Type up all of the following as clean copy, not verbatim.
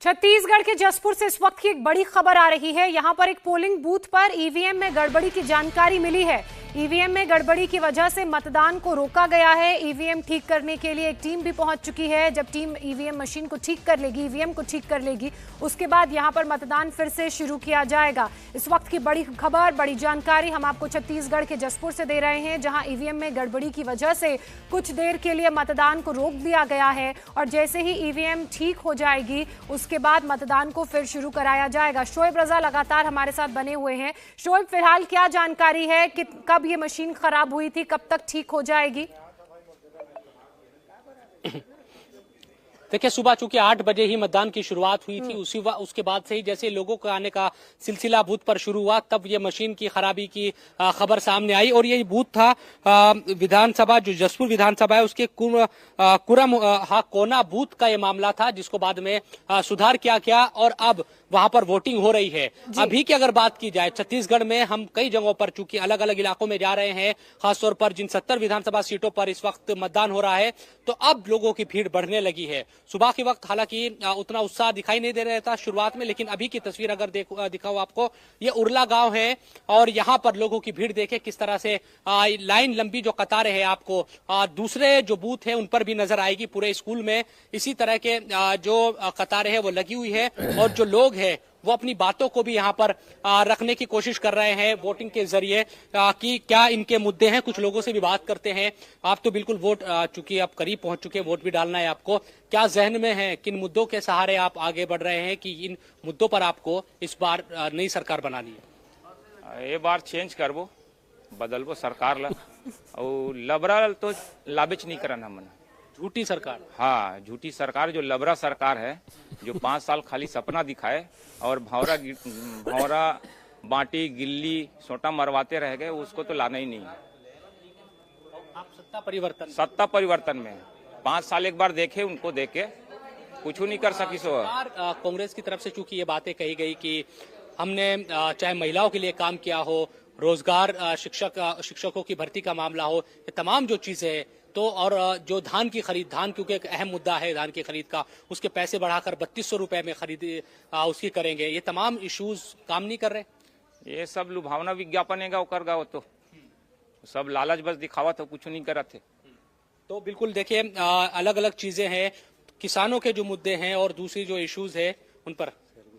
छत्तीसगढ़ के जसपुर से इस वक्त की एक बड़ी खबर आ रही है। यहां पर एक पोलिंग बूथ पर ईवीएम में गड़बड़ी की जानकारी मिली है। ईवीएम में गड़बड़ी की वजह से मतदान को रोका गया है। ईवीएम ठीक करने के लिए एक टीम भी पहुंच चुकी है। जब टीम ईवीएम मशीन को ठीक कर लेगी, ईवीएम को ठीक कर लेगी, उसके बाद यहां पर मतदान फिर से शुरू किया जाएगा। इस वक्त की बड़ी खबर, बड़ी जानकारी हम आपको छत्तीसगढ़ के जसपुर से दे रहे हैं, जहां ईवीएम में गड़बड़ी की वजह से कुछ देर के लिए मतदान को रोक दिया गया है और जैसे ही ईवीएम ठीक हो जाएगी उसके बाद मतदान को फिर शुरू कराया जाएगा। शोएब रजा लगातार हमारे साथ बने हुए हैं। शोएब, फिलहाल क्या जानकारी है कि कब ये मशीन खराब हुई थी, कब तक ठीक हो जाएगी? देखिए, सुबह चूंकि 8 बजे ही मतदान की शुरुआत हुई थी, उसके बाद से ही जैसे लोगों के आने का सिलसिला बूथ पर शुरू हुआ, तब ये मशीन की खराबी की खबर सामने आई। और ये बूथ था विधानसभा, जो जसपुर विधानसभा है उसके कोना बूथ का ये मामला था, जिसको बाद में सुधार किया गया और अब वहां पर वोटिंग हो रही है। अभी की अगर बात की जाए, छत्तीसगढ़ में हम कई जगहों पर चूंकि अलग अलग इलाकों में जा रहे हैं, खासतौर पर जिन 70 विधानसभा सीटों पर इस वक्त मतदान हो रहा है, तो अब लोगों की भीड़ बढ़ने लगी है। सुबह के वक्त हालांकि उतना उत्साह दिखाई नहीं दे रहा था शुरुआत में, लेकिन अभी की तस्वीर अगर दिखाऊं आपको, ये उरला गांव है और यहाँ पर लोगों की भीड़ देखे किस तरह से लाइन लंबी जो कतारें हैं आपको दूसरे जो बूथ है उन पर भी नजर आएगी। पूरे स्कूल में इसी तरह के जो कतारें हैं वो लगी हुई है और जो लोग हैं वो अपनी बातों को भी यहाँ पर रखने की कोशिश कर रहे हैं वोटिंग के जरिए कि क्या इनके मुद्दे हैं। कुछ लोगों से भी बात करते हैं। आप तो बिल्कुल वोट चूंकि आप करीब पहुंच चुके हैं, वोट भी डालना है आपको, क्या जहन में है, किन मुद्दों के सहारे आप आगे बढ़ रहे हैं कि इन मुद्दों पर आपको इस बार नई सरकार बनानी है? ये बार चेंज करबो, बदलबो सरकार ला और लबरा तो लाबिच नहीं करना हमन। झूठी सरकार? हाँ, झूठी सरकार, जो लबरा सरकार है, जो 5 साल खाली सपना दिखाए और भौरा बांटी गिल्ली सोटा मरवाते रह गए, उसको तो लाना ही नहीं है। आप सत्ता परिवर्तन में 5 साल एक बार देखे, उनको देखे कुछ नहीं कर सकी। सो कांग्रेस की तरफ से चूंकि ये बातें कही गई कि हमने चाहे महिलाओं के लिए काम किया हो, रोजगार, शिक्षकों की भर्ती का मामला हो, ये तमाम जो चीजें हैं, तो और जो धान की खरीद, धान क्योंकि एक अहम मुद्दा है धान की खरीद का, उसके पैसे बढ़ाकर 3200 रुपए में खरीद उसकी करेंगे, ये तमाम इश्यूज काम नहीं कर रहे। ये सब लुभावना विज्ञापन है उकर तो सब लालच बस दिखावा तो कुछ नहीं करते। तो बिल्कुल देखिए, अलग अलग चीजें हैं, किसानों के जो मुद्दे हैं और दूसरी जो इश्यूज है उन पर।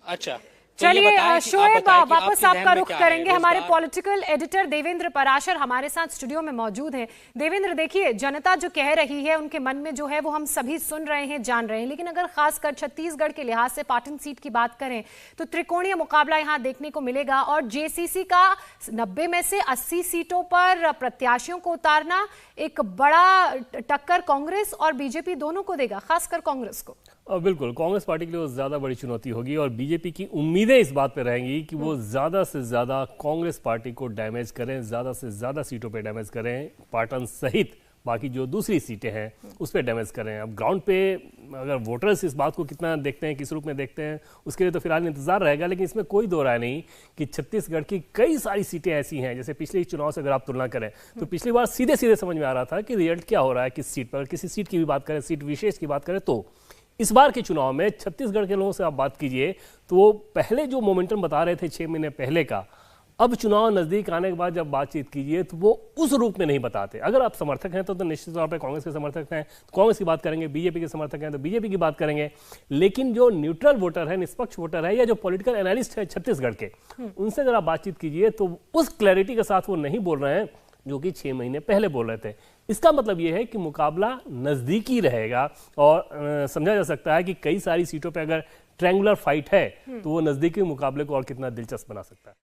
अच्छा, चलिए शोएब, वापस आपका रुख करेंगे। हमारे पॉलिटिकल एडिटर देवेंद्र पराशर हमारे साथ स्टूडियो में मौजूद हैं। देवेंद्र, देखिए, जनता जो कह रही है उनके मन में जो है वो हम सभी सुन रहे हैं, जान रहे हैं, लेकिन अगर खासकर छत्तीसगढ़ के लिहाज से पाटन सीट की बात करें तो त्रिकोणीय मुकाबला यहाँ देखने को मिलेगा और जेसीसी का 90 में से 80 सीटों पर प्रत्याशियों को उतारना एक बड़ा टक्कर कांग्रेस और बीजेपी दोनों को देगा, खासकर कांग्रेस को। बिल्कुल, कांग्रेस पार्टी के लिए वो ज़्यादा बड़ी चुनौती होगी और बीजेपी की उम्मीदें इस बात पे रहेंगी कि वो ज़्यादा से ज़्यादा कांग्रेस पार्टी को डैमेज करें, ज़्यादा से ज़्यादा सीटों पे डैमेज करें, पाटन सहित बाकी जो दूसरी सीटें हैं उस पर डैमेज करें। अब ग्राउंड पे अगर वोटर्स इस बात को कितना देखते हैं, किस रूप में देखते हैं, उसके लिए तो फिलहाल इंतजार रहेगा, लेकिन इसमें कोई दो राय नहीं कि छत्तीसगढ़ की कई सारी सीटें ऐसी हैं, जैसे पिछले चुनाव से अगर आप तुलना करें तो पिछली बार सीधे सीधे समझ में आ रहा था कि रिजल्ट क्या हो रहा है किस सीट पर। किसी सीट की भी बात करें, सीट विशेष की बात करें, तो इस बार के चुनाव में छत्तीसगढ़ के लोगों से आप बात कीजिए तो वो पहले जो मोमेंटम बता रहे थे 6 महीने पहले का, अब चुनाव नजदीक आने के बाद जब बातचीत कीजिए तो वो उस रूप में नहीं बताते। अगर आप समर्थक हैं तो निश्चित तौर पर कांग्रेस के समर्थक हैं तो कांग्रेस की बात करेंगे, बीजेपी के समर्थक हैं तो बीजेपी की बात करेंगे, लेकिन जो न्यूट्रल वोटर है, निष्पक्ष वोटर है, या जो पॉलिटिकल एनालिस्ट है छत्तीसगढ़ के, उनसे अगर आप बातचीत कीजिए तो उस क्लैरिटी के साथ वो नहीं बोल रहे हैं जो कि 6 महीने पहले बोल रहे थे। इसका मतलब यह है कि मुकाबला नजदीकी रहेगा और समझा जा सकता है कि कई सारी सीटों पे अगर ट्रायंगुलर फाइट है तो वो नजदीकी मुकाबले को और कितना दिलचस्प बना सकता है।